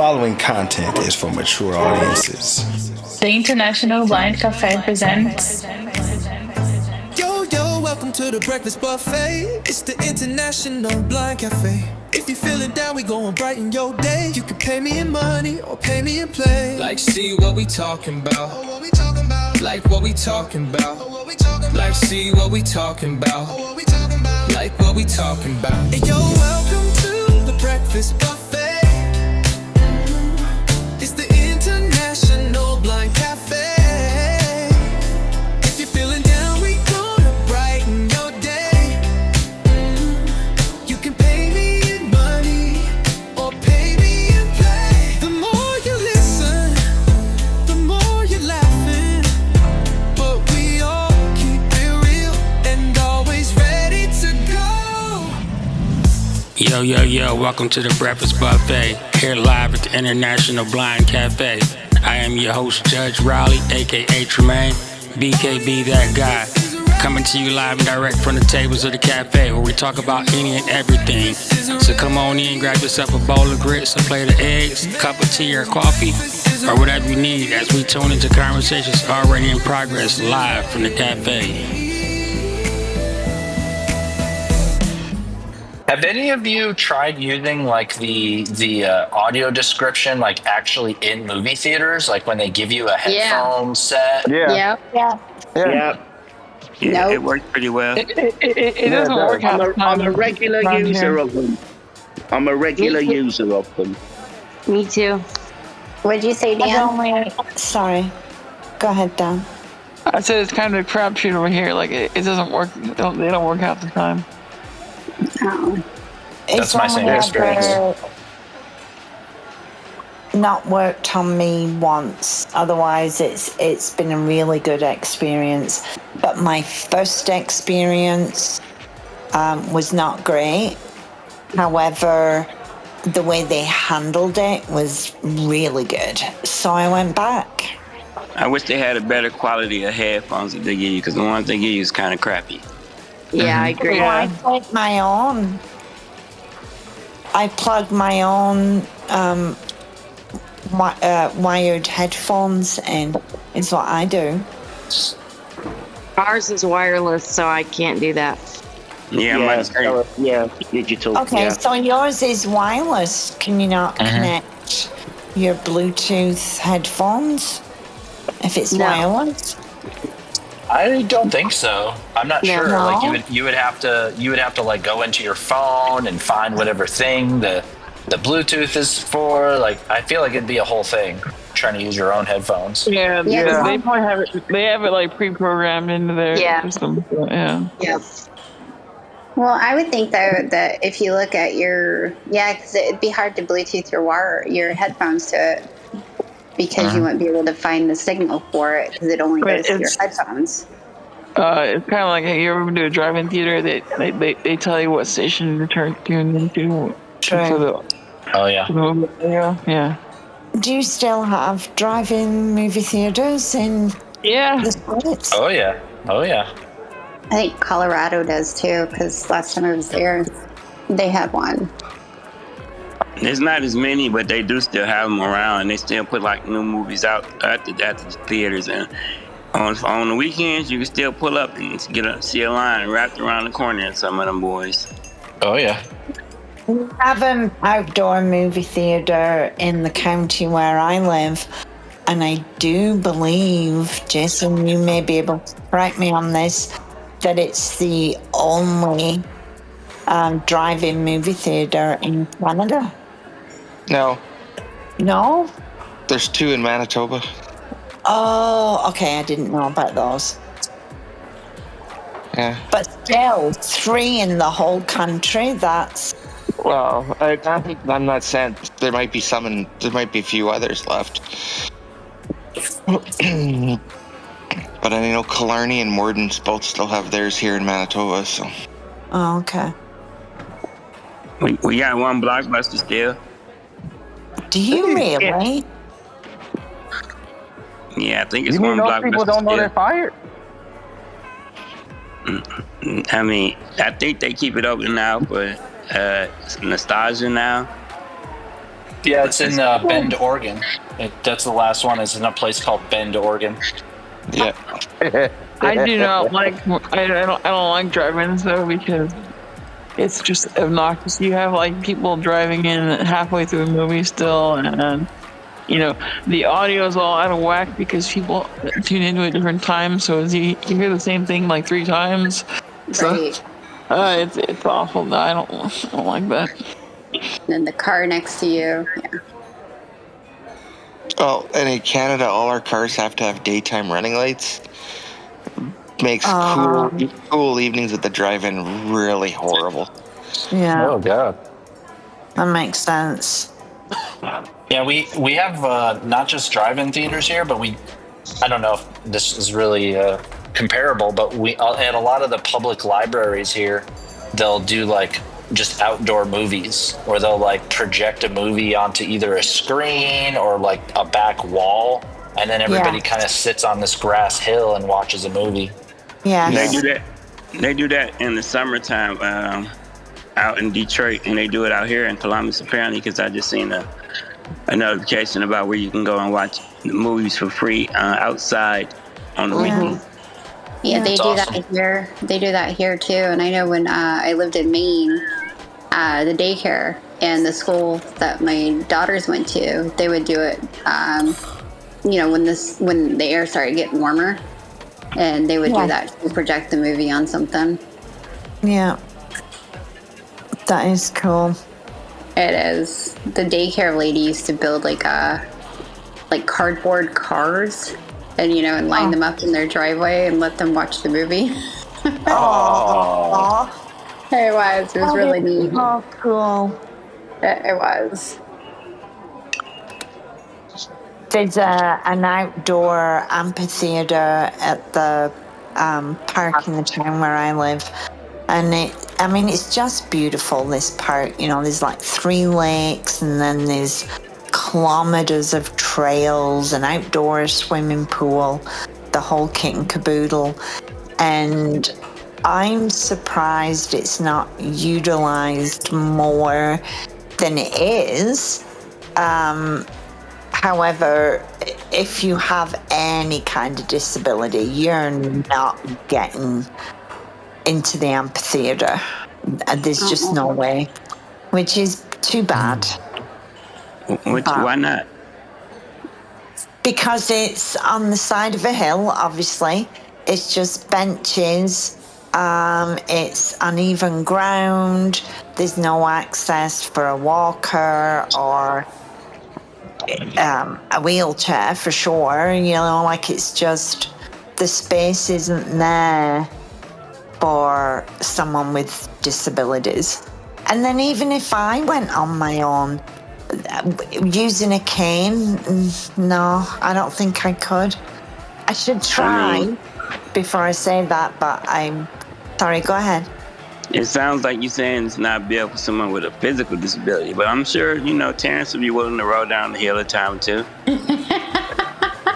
following content is for mature audiences. The International Blind Cafe presents. Yo, welcome to the Breakfast Buffet. It's the International Blind Cafe. If you're feeling down, we gon' brighten your day. You can pay me in money or pay me in play. Like, see what we talking about. Oh, what we talking about. Like what we talking about. Oh, what we talking about. Like, see what we talking about. Oh, what we talking about. Like what we talking about. Hey, yo, welcome to the Breakfast Buffet. It's the International Blind Cafe. If you're feeling down, we gonna brighten your day. You can pay me in money or pay me in play. The more you listen, the more you're laughing. But we all keep it real and always ready to go. Yo, welcome to the Breakfast Buffet, here live at the International Blind Cafe. I am your host, Judge Raleigh, aka Tremaine, BKB that guy, coming to you live and direct from the tables of the cafe where we talk about any and everything. So come on in, grab yourself a bowl of grits, a plate of eggs, a cup of tea or coffee, or whatever you need as we tune into conversations already in progress live from the cafe. Have any of you tried using like the audio description like actually in movie theaters, like when they give you a headphone set? Yeah. Yeah, Nope. it works pretty well. It doesn't work out. I'm a regular user of them. I'm a regular user of them. Me too. What'd you say, Dan? Sorry. Go ahead, Dan. I said it's kind of a crapshoot over here. Like it doesn't work. They don't work half the time. Oh. That's my same experience. Not worked on me once. Otherwise, it's been a really good experience. But my first experience was not great. However, the way they handled it was really good. So I went back. I wish they had a better quality of headphones that they give you, because the ones they give you is kind of crappy. Yeah, I agree. So I plugged my own. I plugged my own wired headphones in. Is what I do. Ours is wireless, so I can't do that. Yeah, digital. Okay, Yeah. so yours is wireless. Can you not connect your Bluetooth headphones if it's wireless? I don't think so. I'm not sure. No. Like you would have to like go into your phone and find whatever thing the Bluetooth is for. Like I feel like it'd be a whole thing trying to use your own headphones. Yeah. They probably have it. They have it like pre-programmed into their system. Yeah. Yes. Well, I would think though that if you look at because it'd be hard to Bluetooth your headphones to it because you wouldn't be able to find the signal for it because it only goes to your headphones. It's kind of like you ever do a drive-in theater. They tell you what station to tune into. True. Oh yeah. Yeah. Do you still have drive-in movie theaters in the States? Oh yeah. I think Colorado does too because last time I was there, they had one. There's not as many, but they do still have them around, and they still put like new movies out at the theaters. And on the weekends, you can still pull up and see a line wrapped around the corner in some of them boys. Oh yeah. We have an outdoor movie theater in the county where I live, and I do believe, Jason, you may be able to correct me on this, that it's the only drive-in movie theater in Canada. No? There's 2 in Manitoba. Oh, okay. I didn't know about those. Yeah. But still, 3 in the whole country, that's... Well, I'm not saying there might be there might be a few others left. But I know Killarney and Morden's both still have theirs here in Manitoba, so... Oh, okay. We got one Blockbuster still. Do you really? Yeah, I think it's one Blockbuster. People don't know they're fired. I mean, I think they keep it open now for nostalgia now. Yeah, it's in Bend, Oregon. That's the last one. It's in a place called Bend, Oregon. Yeah. I do not like. I don't like driving though because it's just obnoxious. You have like people driving in halfway through a movie still, and the audio is all out of whack because people tune into at different times. So you hear the same thing like 3 times. So it's awful. No, I don't like that. And then the car next to you. Yeah. Well, and in Canada, all our cars have to have daytime running lights. Makes cool evenings at the drive-in really horrible. Yeah. Oh god. That makes sense. Yeah, we have not just drive-in theaters here, but I don't know if this is really comparable, but we at a lot of the public libraries here, they'll do like just outdoor movies, or they'll like project a movie onto either a screen or like a back wall, and then everybody kind of sits on this grass hill and watches a movie. Yeah. They do that in the summertime out in Detroit, and they do it out here in Columbus apparently, because I just seen a notification about where you can go and watch movies for free outside on the weekend. Yeah, they do that here. They do that here too. And I know when I lived in Maine, the daycare and the school that my daughters went to, they would do it. When the air started getting warmer, and they would do that to project the movie on something. Yeah, that is cool. It is. The daycare lady used to build like cardboard cars, and line them up in their driveway and let them watch the movie. Oh, It was really neat. Oh, cool. It was. There's an outdoor amphitheater at the park in the town where I live. And it's just beautiful, this park. There's like 3 lakes, and then there's kilometers of trails, an outdoor swimming pool, the whole kit and caboodle. And I'm surprised it's not utilized more than it is. However, if you have any kind of disability, you're not getting into the amphitheater. There's just no way, which is too bad. Why not? Because it's on the side of a hill, obviously. It's just benches. It's uneven ground. There's no access for a walker or a wheelchair for sure. It's just the space isn't there for someone with disabilities. And then even if I went on my own, using a cane, no, I don't think I could. I should try before I say that, but I'm sorry, go ahead. It sounds like you're saying it's not built for someone with a physical disability, but I'm sure, Terrence would be willing to roll down the hill a time or two.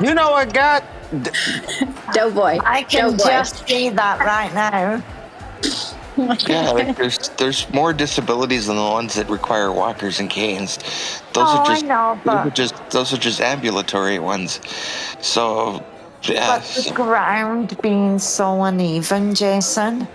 You know what, God? Doughboy. I can just see that right now. Yeah, there's more disabilities than the ones that require walkers and canes. I know, but those are just ambulatory ones. So, yeah. But the ground being so uneven, Jason,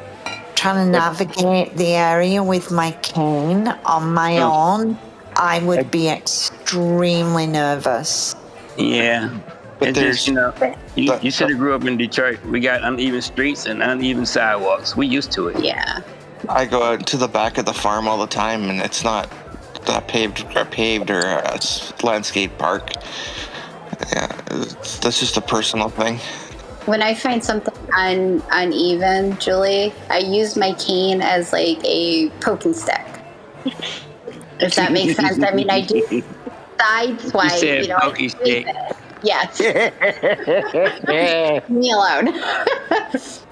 trying to navigate the area with my cane on my own, I would be extremely nervous. Yeah. But it's just, you should have grew up in Detroit. We got uneven streets and uneven sidewalks. We used to it. Yeah. I go out to the back of the farm all the time, and it's not paved or a landscape park. Yeah, that's just a personal thing. When I find something uneven, Julie, I use my cane as like a poking stick. If that makes sense. I mean, I do sideswipe. You said pokey stick. Yes. Me alone.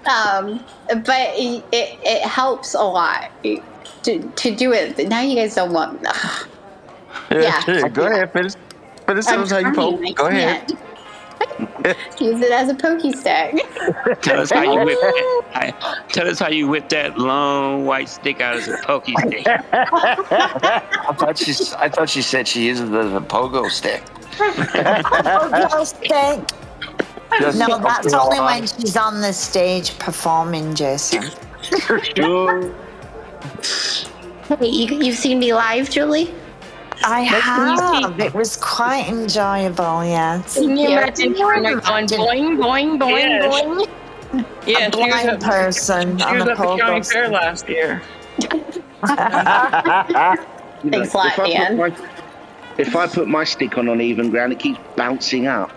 But it helps a lot to do it. Now you guys don't want. Yeah. Go ahead, finish. Finish how you poke. Go ahead. Use it as a pokey stick. Tell us how you whip that. Tell us how you whip that long white stick out as a pokey stick. I thought she said she uses it as a pogo stick. Pogo stick. No, that's only when she's on the stage performing, Jason. Hey, you've seen me live, Julie? I have. It was quite enjoyable, yes. Can you imagine going boing, boing, boing, boing? Yeah, A blind person she on was a at the county pogo fair stick. last year. Thanks a lot, Dan. If I put my stick on even ground, it keeps bouncing up.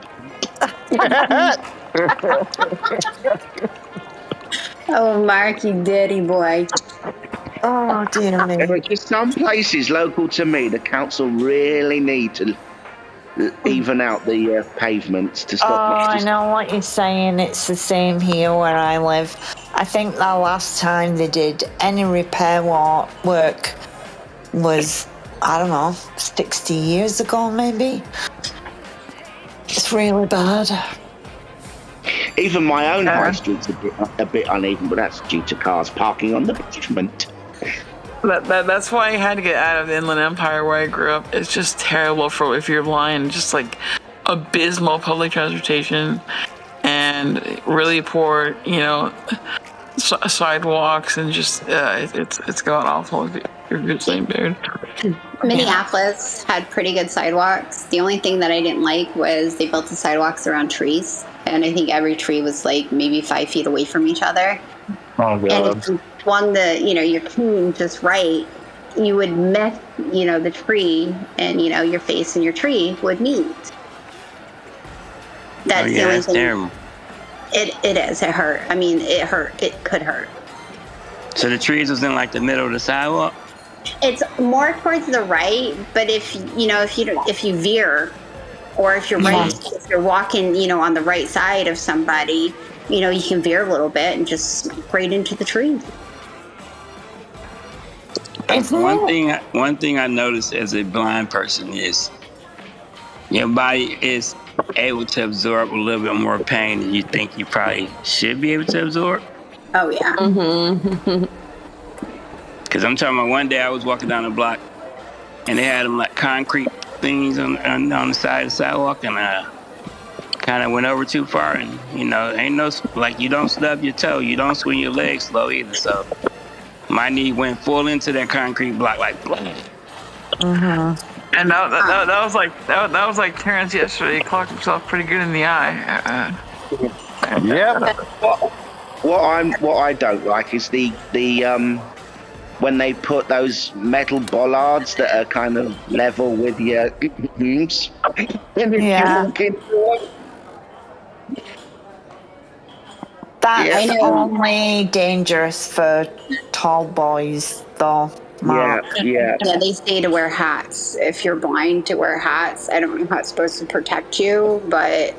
Oh, Mark, you dirty boy. Oh, dear me. But just some places local to me, the council really need to even out the pavements to Oh, stop. I know what you're saying. It's the same here where I live. I think the last time they did any repair work was, I don't know, 60 years ago maybe. It's really bad. Even my own high street's a bit uneven, but that's due to cars parking on the pavement. That's why I had to get out of the Inland Empire where I grew up. It's just terrible for if you're blind. Just like abysmal public transportation and really poor, sidewalks and just it's gone awful if you're good same dude. Minneapolis had pretty good sidewalks. The only thing that I didn't like was they built the sidewalks around trees, and I think every tree was like maybe 5 feet away from each other. Oh, God. And if you swung your cane just right, you would met, the tree, and your face and your tree would meet. That's the only that's thing. terrible. It is. It hurt. I mean, it hurt. It could hurt. So the trees was in like the middle of the sidewalk. It's more towards the right, but if you veer, or if you're if you're walking, on the right side of somebody, you can veer a little bit and just smack right into the tree. One thing I noticed as a blind person is your body is able to absorb a little bit more pain than you think you probably should be able to absorb. Oh yeah. Mm-hmm. Because I'm talking about one day I was walking down the block and they had them like concrete things on the side of the sidewalk, and I kind of went over too far, and ain't no, like, you don't stub your toe, you don't swing your legs slow either, so my knee went full into that concrete block like blah. And that was like Terrence yesterday. He clocked himself pretty good in the eye. Yep. What I don't like is the when they put those metal bollards that are kind of level with your Yeah. That's only dangerous for tall boys, though. Mark. Yeah. Yeah, they say to wear hats. If you're blind, to wear hats. I don't know how it's supposed to protect you, but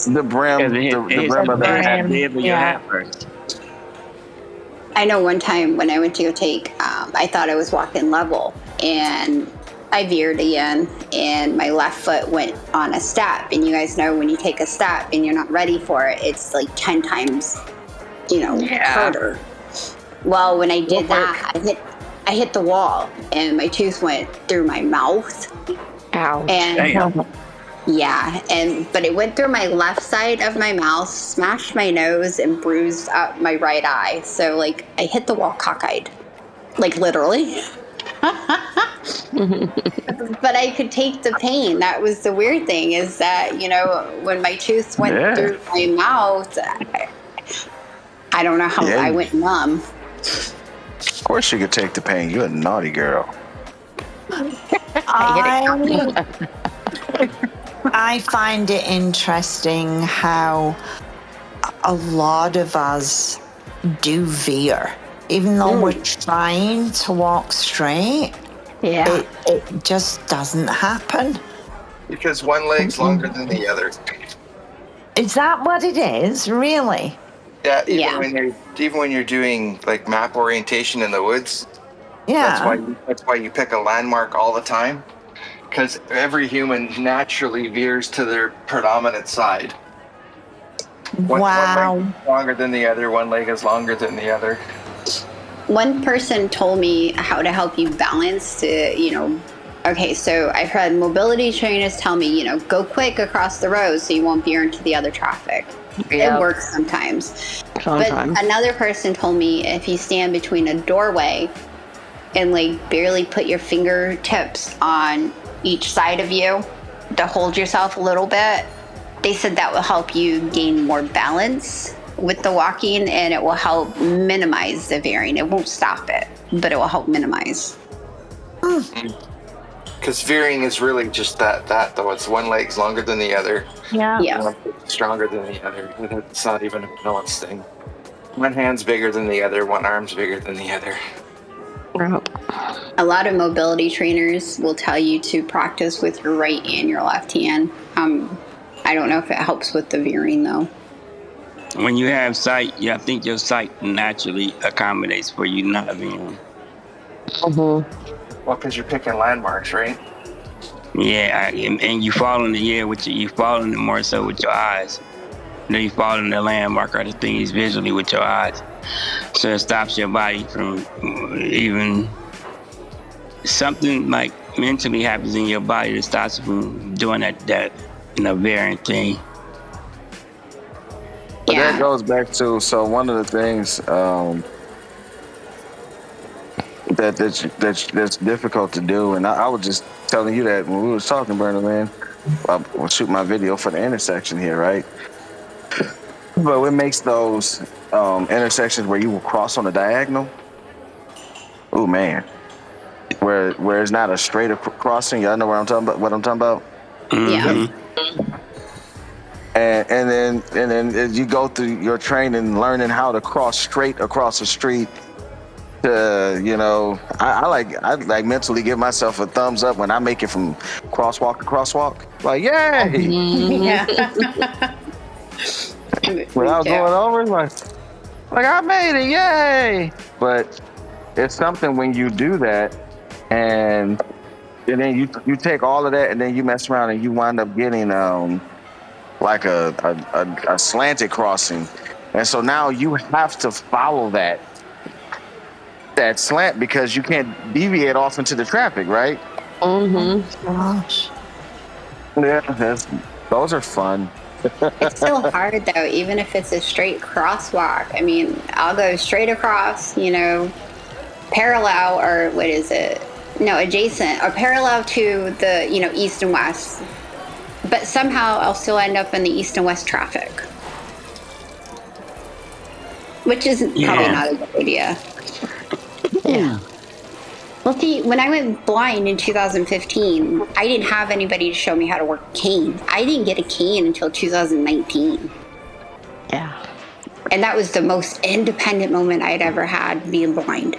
The brim, the brim of the hat. Your hat first. I know one time when I went to go take, I thought I was walking level, and I veered again, and my left foot went on a step. And you guys know when you take a step and you're not ready for it, it's like 10 times, harder. Well, when I did that, I hit the wall, and my tooth went through my mouth. Ow. And but it went through my left side of my mouth, smashed my nose, and bruised up my right eye. So, like, I hit the wall cockeyed. Like, literally. But I could take the pain. That was the weird thing, is that, when my tooth went through my mouth, I don't know how I went numb. Of course you could take the pain. You're a naughty girl. I find it interesting how a lot of us do veer, even though we're trying to walk straight. Yeah, it just doesn't happen. Because one leg's longer than the other. Is that what it is? Really? Yeah, even when you're doing like map orientation in the woods. Yeah. That's why you pick a landmark all the time. Because every human naturally veers to their predominant side. Wow. One leg is longer than the other. One leg is longer than the other. One person told me how to help you balance to, okay, so I've had mobility trainers tell me, go quick across the road so you won't veer into the other traffic. Yep. It works sometimes. But another person told me if you stand between a doorway and like barely put your fingertips on each side of you to hold yourself a little bit, they said that will help you gain more balance with the walking, and it will help minimize the veering. It won't stop it, but it will help minimize. Because veering is really just that though. It's one leg's longer than the other. Yeah. One stronger than the other. It's not even a balance thing. One hand's bigger than the other. One arm's bigger than the other. A lot of mobility trainers will tell you to practice with your right and your left hand. I don't know if it helps with the veering though. When you have sight, I think your sight naturally accommodates for you not veering. Well, because you're picking landmarks, right? Yeah, and you fall in the air you fall in it more so with your eyes. You fall in the landmark or the things visually with your eyes. So it stops your body from even something like mentally happens in your body that stops you from doing that variant thing. But that goes back to, so one of the things that's difficult to do, and I was just telling you that when we was talking, Bernie, man. I'll shoot my video for the intersection here, right? But what makes those intersections where you will cross on a diagonal? Oh man, where it's not a straight crossing. Y'all know what I'm talking about? Yeah. And then as you go through your training, learning how to cross straight across the street. I like mentally give myself a thumbs up when I make it from crosswalk to crosswalk. Like, yay! Yeah. When I was going over, it's like I made it, yay! But it's something when you do that, and then you take all of that, and then you mess around and you wind up getting like a slanted crossing, and so now you have to follow that slant because you can't deviate off into the traffic, right? Gosh. Yeah, those are fun. It's still hard though, even if it's a straight crosswalk. I mean, I'll go straight across, parallel, or what is it? No, adjacent or parallel to the, east and west. But somehow I'll still end up in the east and west traffic. Which is probably not a good idea. Yeah. Well, see, when I went blind in 2015, I didn't have anybody to show me how to work a cane. I didn't get a cane until 2019. Yeah. And that was the most independent moment I'd ever had being blind.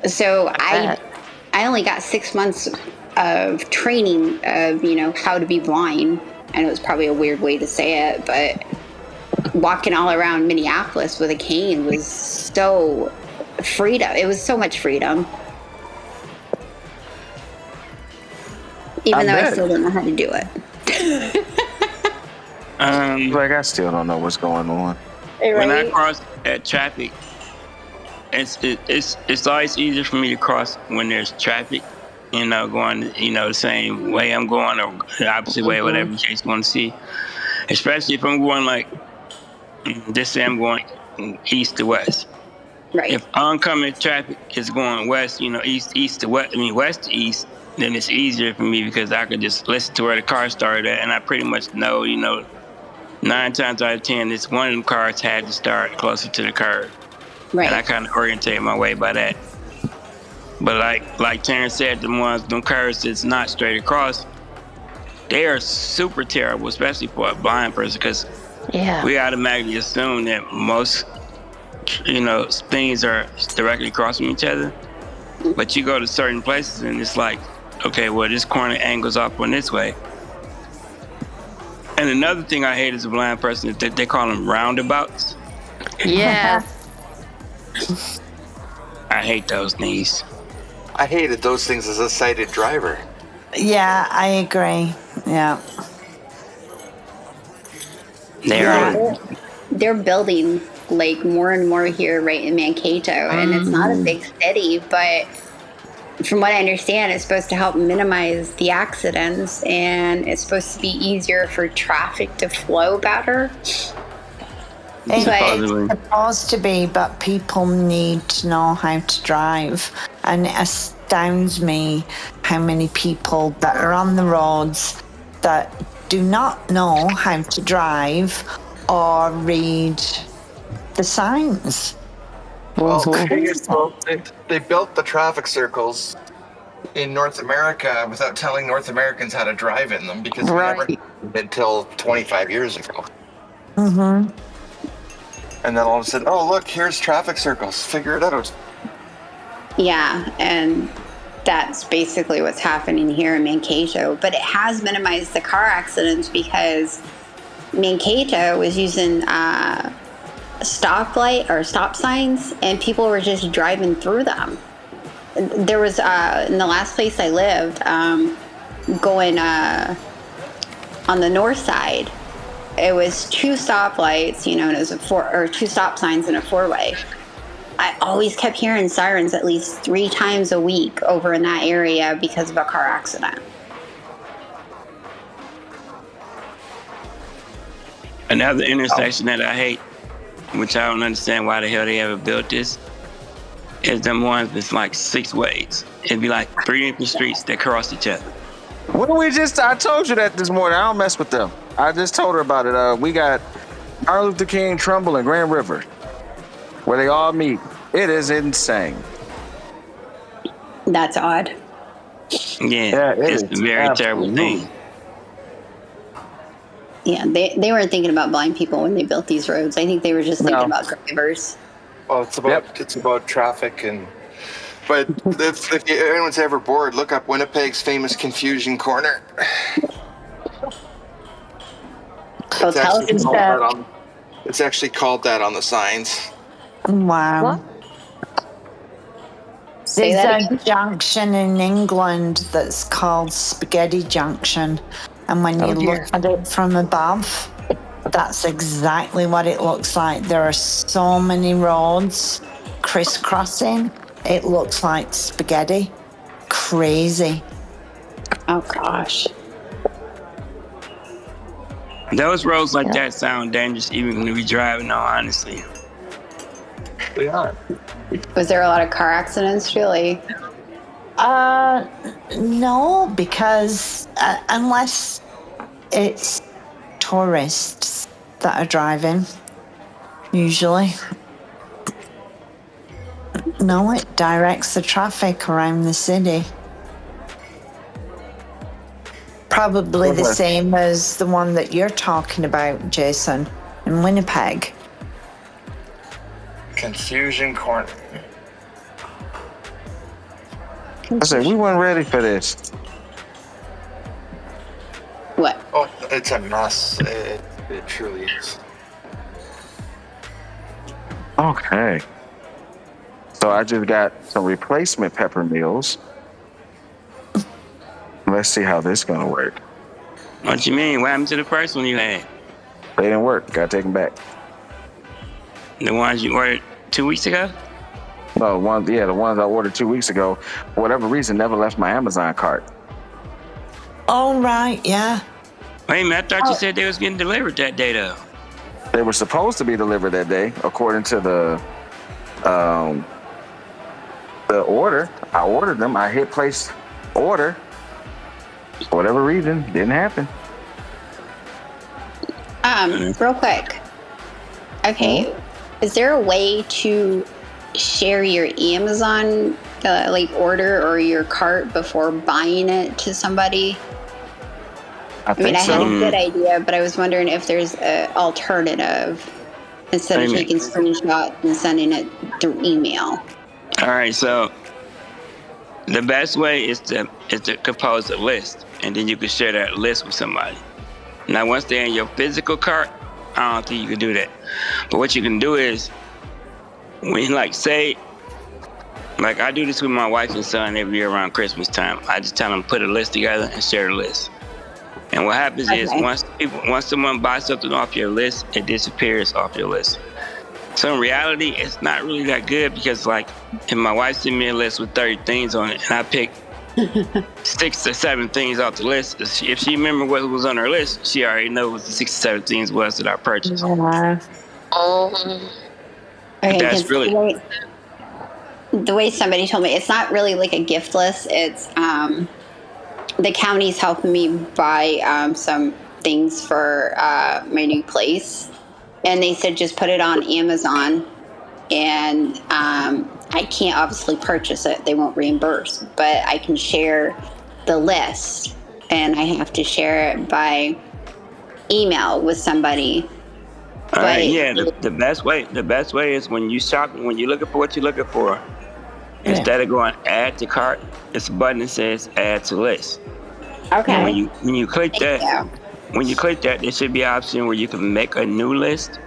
So I only got 6 months of training of, how to be blind. And it was probably a weird way to say it, but walking all around Minneapolis with a cane was so freedom. It was so much freedom. Even though I still don't know how to do it. Like I still don't know what's going on. When I cross at traffic, it's always easier for me to cross when there's traffic. Going the same way I'm going or the opposite way, whatever case you want to see. Especially if I'm going like, just say I'm going east to west. Right. If oncoming traffic is going west, east to west, west to east, then it's easier for me because I could just listen to where the car started at, and I pretty much know, 9 times out of 10, this one of them cars had to start closer to the curb. Right. And I kind of orientate my way by that. But like Terrence said, them curves that's not straight across, they are super terrible, especially for a blind person, because we automatically assume that most, things are directly across from each other. But you go to certain places and it's like, okay, well, this corner angles off on this way. And another thing I hate as a blind person is that they call them roundabouts. Yeah. I hate those things. I hated those things as a sighted driver. Yeah, I agree. Yeah. they're building like more and more here, right in Mankato, and it's not a big city, but from what I understand, it's supposed to help minimize the accidents, and it's supposed to be easier for traffic to flow better. It's supposed to be, but people need to know how to drive. And it astounds me how many people that are on the roads that do not know how to drive or read the signs. Well, they built the traffic circles in North America without telling North Americans how to drive in them, because we never did until 25 years ago. Mm-hmm. And then all of a sudden, oh, look, here's traffic circles. Figure it out. Yeah, and that's basically what's happening here in Mankato. But it has minimized the car accidents because Mankato was using stoplight or stop signs, and people were just driving through them. There was in the last place I lived, going on the north side, it was 2 stoplights, and it was 2 stop signs and a 4-way. I always kept hearing sirens at least 3 times a week over in that area because of a car accident. Another intersection that I hate, which I don't understand why the hell they ever built this, is them ones that's like 6 ways. It'd be like 3 different streets that cross each other. I told you that this morning. I don't mess with them. I just told her about it. We got Martin Luther King, Trumbull, and Grand River, where they all meet. It is insane. That's odd. Yeah, it's a very terrible thing. Yeah, they weren't thinking about blind people when they built these roads. I think they were just thinking about drivers. Well, it's about traffic, but if anyone's ever bored, look up Winnipeg's famous Confusion Corner. It's actually called that on the signs. Wow. What? There's a junction in England that's called Spaghetti Junction, and when you look at it from above, that's exactly what it looks like. There are so many roads crisscrossing. It looks like spaghetti. Crazy. Oh, gosh. Those roads like that sound dangerous even when we driving, honestly. They are. Was there a lot of car accidents, really? No, because unless it's tourists that are driving, usually. No, it directs the traffic around the city. Probably the same as the one that you're talking about, Jason, in Winnipeg. Confusion Corner. I said, we weren't ready for this. What? Oh, it's a mess. It truly is. Okay. So I just got some replacement pepper meals. Let's see how this is going to work. What you mean? What happened to the first one you had? They didn't work. Got to take them back. The ones you ordered 2 weeks ago? No, the ones I ordered 2 weeks ago, for whatever reason, never left my Amazon cart. Oh, right, yeah. Wait a minute, I thought you said they was getting delivered that day, though. They were supposed to be delivered that day, according to the order. I ordered them. I hit place order. For whatever reason, didn't happen. Real quick. Okay, is there a way to share your Amazon order or your cart before buying it to somebody? I had a good idea, but I was wondering if there's an alternative instead of taking screenshot and sending it through email. All right, so the best way is to compose a list, and then you can share that list with somebody. Now, once they're in your physical cart, I don't think you can do that. But what you can do is, when I do this with my wife and son every year around Christmas time. I just tell them put a list together and share the list. And what happens is Okay. once someone buys something off your list, it disappears off your list. So in reality, it's not really that good because, like, if my wife sent me a list with 30 things on it, and I pick 6 or 7 things off the list, if she remember what was on her list, she already knows what the 6 or 7 things was that I purchased. Yeah. Okay, That's 'cause really the way somebody told me, it's not really like a gift list. It's the county's helping me buy some things for my new place, and they said just put it on Amazon, and I can't obviously purchase it; they won't reimburse, but I can share the list, and I have to share it by email with somebody. all right. Yeah, the best way is when you shop, when you're looking for what you're looking for. Instead of going add to cart, it's a button that says add to list. Okay. And when you click that, there should be an option where you can make a new list.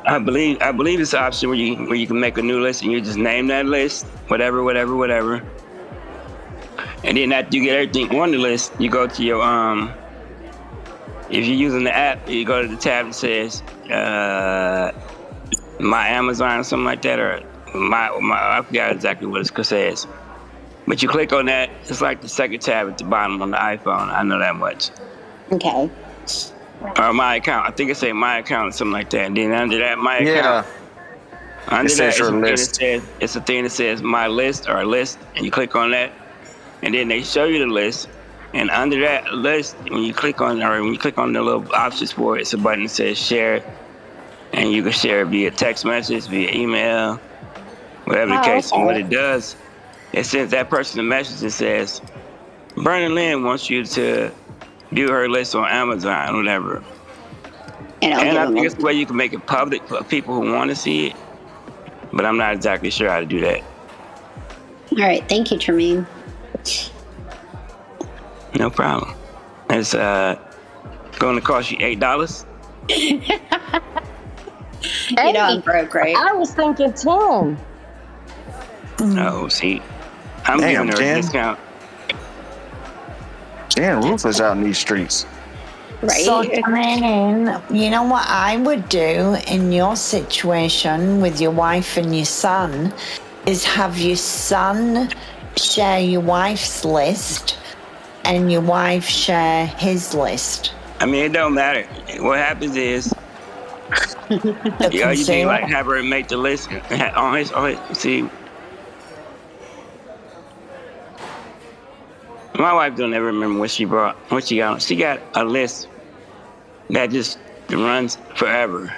I believe it's an option where you can make a new list and you just name that list, whatever. And then after you get everything on the list, you go to your if you're using the app, you go to the tab that says My Amazon or something like that, or my I forgot exactly what it says. But you click on that, it's like the second tab at the bottom on the iPhone. I know that much. Okay. Or my account. I think it says my account or something like that. And then under that, my account. Under it says that, your list. It's a thing that says my list or a list, and you click on that, and then they show you the list. And under that list, when you click on the little options for it, it's a button that says share, and you can share it via text message, via email, whatever the case. And what it does, it sends that person a message that says, Vernon Lynn wants you to view her list on Amazon, whatever. And I think it's the way you can make it public for people who want to see it, but I'm not exactly sure how to do that. All right. Thank you, Tremaine. No problem. It's going to cost you $8. You know I'm broke, right? I was thinking 10. Oh, see, I'm giving her a discount. Jan Rufus out in these streets. Right. So, Tremaine, you know what I would do in your situation with your wife and your son is have your son share your wife's list and your wife share his list. I mean, it don't matter. What happens is, you can like have her make the list on his. See, my wife don't ever remember what she brought, what she got. She got a list that just runs forever.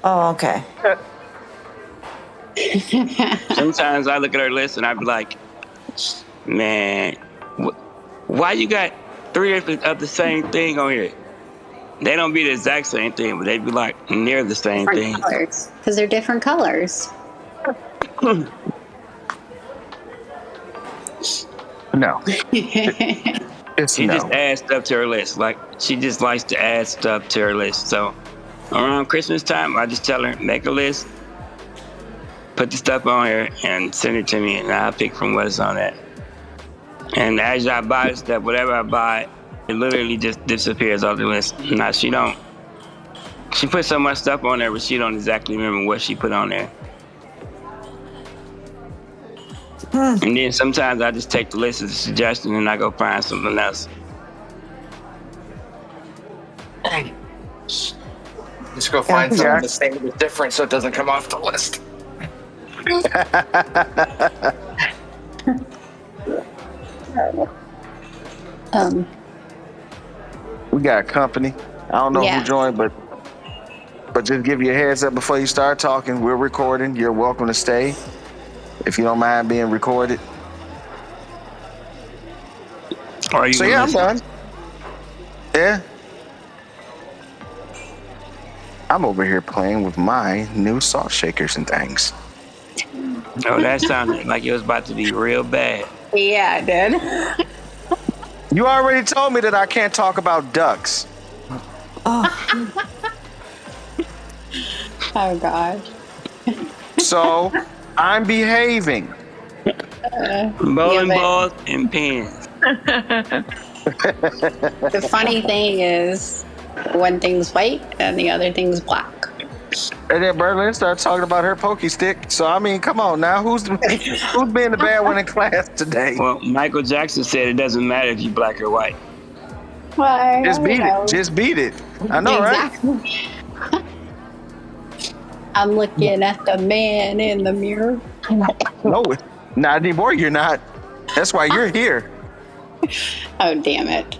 Oh, okay. Sometimes I look at her list and I be like, man, why you got 3 of the same thing on here? They don't be the exact same thing, but they be like near the same thing. Colors, because they're different colors. No. She just adds stuff to her list. Like, she just likes to add stuff to her list. So around Christmas time, I just tell her, make a list, put the stuff on here, and send it to me, and I'll pick from what's on that. And as I buy the stuff, whatever I buy, it literally just disappears off the list. Now, she put so much stuff on there, but she don't exactly remember what she put on there. And then sometimes I just take the list as a suggestion and I go find something else. Just go find something the same but different so it doesn't come off the list. We got company. I don't know who joined, but just give you a heads up before you start talking. We're recording. You're welcome to stay if you don't mind being recorded. So yeah, I'm done. Yeah. I'm over here playing with my new salt shakers and things. Oh, that sounded like it was about to be real bad. Yeah, it did. You already told me that I can't talk about ducks. Oh God. So I'm behaving. Bowling balls and pins. The funny thing is, one thing's white and the other thing's black. And then Berlin started talking about her pokey stick. So I mean, come on now, who's being the bad one in class today? Well, Michael Jackson said it doesn't matter if you black or white. Well, Just beat it. Just beat it. I know, exactly. Right? I'm looking at the man in the mirror. No, not anymore. You're not. That's why you're here. Oh, damn it.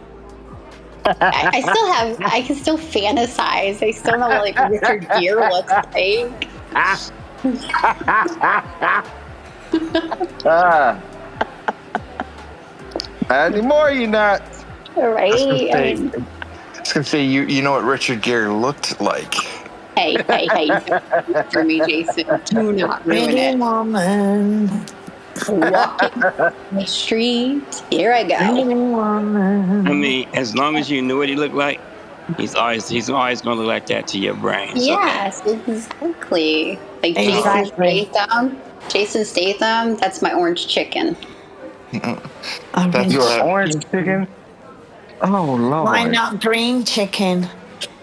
I can still fantasize. I still know like Richard Gere looks like. Not anymore, you're not. Right? I was gonna say you know what Richard Gere looked like. Hey. For me, Jason, do not ruin it. Woman. Walking the street. Here I go. I mean, as long as you knew what he looked like, he's always gonna look like that to your brain. So. Yes, exactly. Like Exactly. Jason Statham, that's my orange chicken. That's your orange chicken. Oh Lord! Why not green chicken?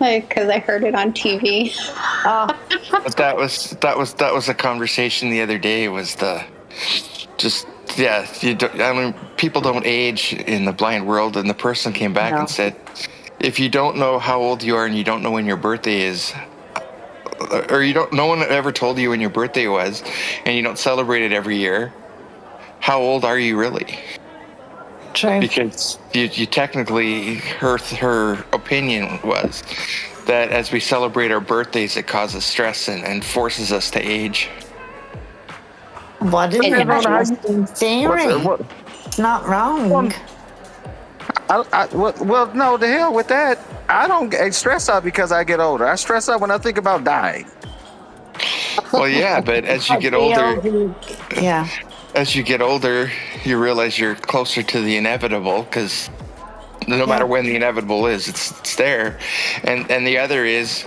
Because I heard it on TV. Oh, But that was a conversation the other day. Was people don't age in the blind world, and the person came back and said, if you don't know how old you are and you don't know when your birthday is, or no one ever told you when your birthday was, and you don't celebrate it every year, how old are you really? true. Because you technically, her opinion was that as we celebrate our birthdays, it causes stress and forces us to age. What is an interesting theory? It's not wrong. Well, no, the hell with that. I don't get stress out because I get older. I stress out when I think about dying. Well, yeah, but as you get older, Yeah. as you get older, you realize you're closer to the inevitable because no matter when the inevitable is, it's there. And the other is,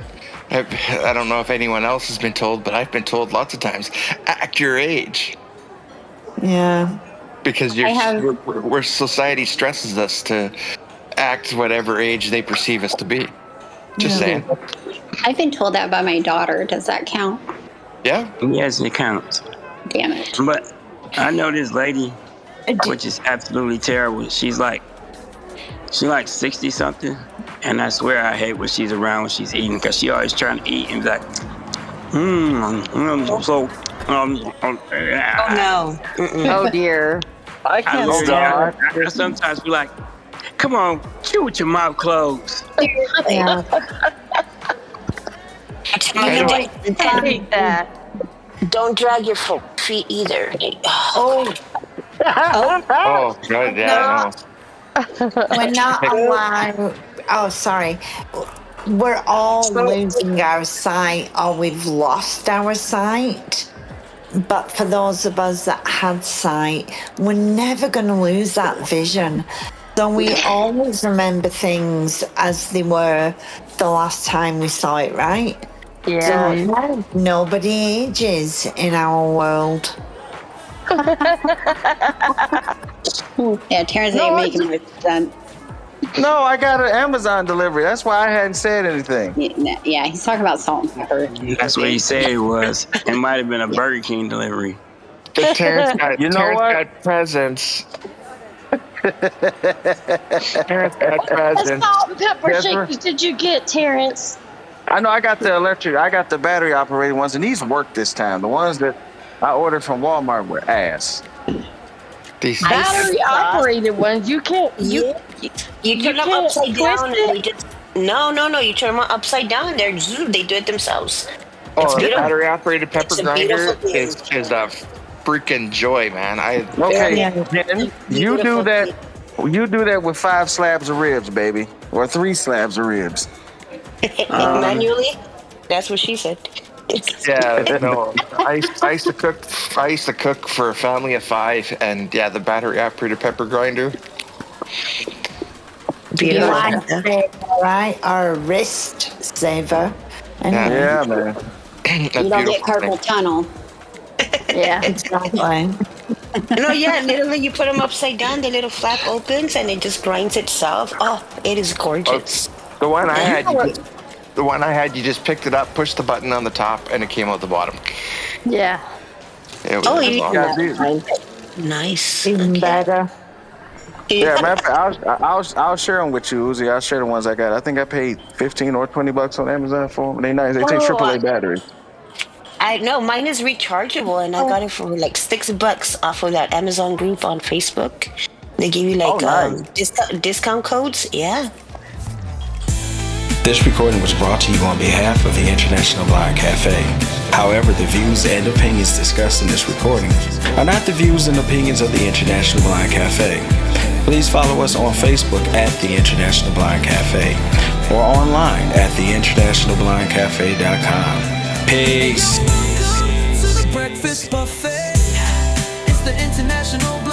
I don't know if anyone else has been told, but I've been told lots of times, act your age. Yeah. Because where society stresses us to act whatever age they perceive us to be. Just saying. I've been told that by my daughter. Does that count? Yeah. Yes, it counts. Damn it. But I know this lady, which is absolutely terrible. She's like 60 something, and I swear I hate when she's around when she's eating because she always trying to eat and be like, Oh no. Oh dear. I sometimes be like, come on, chew with your mouth closed. Yeah. I hate that. Don't drag your feet either. Oh. Oh, God, yeah, We're not allowed. Oh, sorry. We're all losing our sight, or we've lost our sight. But for those of us that had sight, we're never going to lose that vision. So we always remember things as they were the last time we saw it, right? Yeah. So nobody ages in our world. Yeah, Terrence ain't making much sense. No, I got an Amazon delivery. That's why I hadn't said anything. Yeah, he's talking about salt and pepper. That's what he said it was. It might have been a Burger King delivery. But Terrence got, got presents. Terrence got presents. What salt and pepper shakers did you get, Terrence? I know I got the battery operated ones, and these worked this time. The ones that I ordered from Walmart were ass. Battery operated ones. You can't. You turn them upside down. And you turn them upside down. They do it themselves. Oh, the battery operated pepper grinder is a freaking joy, man. You do that. You do that with 5 slabs of ribs, baby, or 3 slabs of ribs. Manually, that's what she said. Yeah, no. I used to cook. I used to cook for a family of 5, and yeah, the battery operated pepper grinder. Beautiful. Right, or a wrist saver. Yeah, man. You don't get carpal tunnel. Yeah, exactly. No, yeah, literally, you put them upside down. The little flap opens, and it just grinds itself. Oh, it is gorgeous. The one I Yeah. had, you just picked it up, pushed the button on the top, and it came out the bottom. Yeah. It was, Oh, it was you awesome. nice. Even better. Yeah, matter of fact, I'll share them with you, Uzi. I'll share the ones I got. I think I paid $15 or $20 on Amazon for them. They nice. They take Oh, AAA batteries. I know mine is rechargeable, and I got it for like $6 off of that Amazon group on Facebook. They give you like nice. discount codes. Yeah. This recording was brought to you on behalf of the International Blind Cafe. However, the views and opinions discussed in this recording are not the views and opinions of the International Blind Cafe. Please follow us on Facebook at the International Blind Cafe or online at theinternationalblindcafe.com. Peace. To the breakfast buffet. It's the International Blind